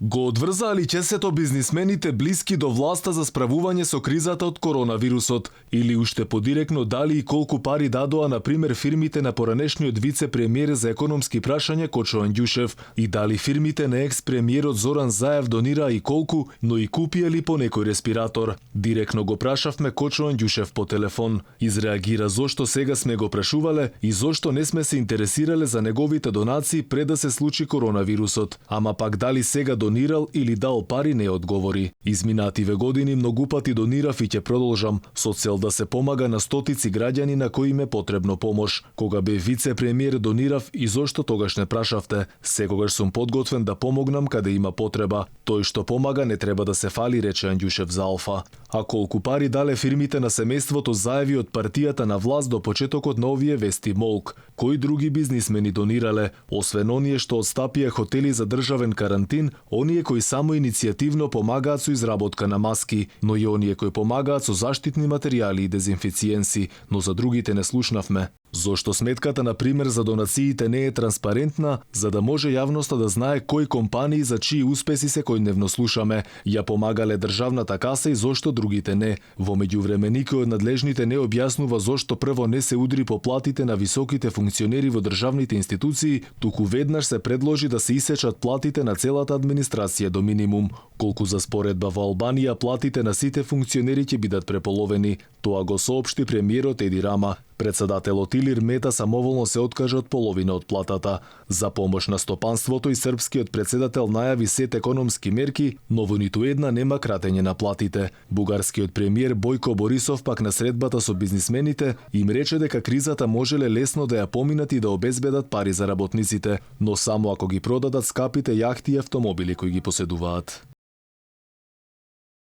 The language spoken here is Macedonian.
Го одврзаа ли ќесето бизнисмените блиски до власта за справување со кризата од коронавирусот, или уште подиректно дали и колку пари дадоа на пример фирмите на поранешниот вице-премиер за економски прашања Кочо Анѓушев, и дали фирмите на екс-премиерот Зоран Заев донираа и колку, но и купија ли по некој респиратор. Директно го прашавме Кочо Анѓушев по телефон. Изреагира зошто сега сме го прашувале и зошто не сме се интересирале за неговите донации пред да се случи коронавирусот. Ама пак дали сега донирал или дал пари не одговори. Изминативе години многу пати донирав и ќе продолжам, со цел да се помага на стотици граѓани на кои им е потребно помош. Кога бе вице-премиер донирав и зошто тогаш не прашавте. Секогаш сум подготвен да помогнам каде има потреба. Тој што помага не треба да се фали, рече Анѓушев за Алфа. А колку пари дале фирмите на семејството Заеви од партијата на власт до почетокот на овие вести молк? Кои други бизнисмени донирале, освен оние што отстапија хотели за државен карантин, оние кои само иницијативно помагаат со изработка на маски, но и оние кои помагаат со заштитни материјали и дезинфициенси, но за другите не слушнавме. Зошто сметката, на пример, за донациите не е транспарентна, за да може јавноста да знае кои компании за чии успеси секојдневно слушаме, ја помагале државната каса и зошто другите не. Во меѓувреме никој од надлежните не објаснува зошто прво не се удри по платите на високите функционери во државните институции, туку веднаш се предложи да се исечат платите на целата администрација до минимум. Колку за споредба во Албанија платите на сите функционери ќе бидат преполовени, тоа го соопшти премиерот Еди Рама. Председателот Илир Мета самоволно се откажа од половина од платата. За помош на стопанството и српскиот председател најави сет економски мерки, но во ниту една нема кратење на платите. Бугарскиот премиер Бојко Борисов пак на средбата со бизнисмените им рече дека кризата можеле лесно да ја поминат и да обезбедат пари за работниците, но само ако ги продадат скапите јахти и автомобили кои ги поседуваат.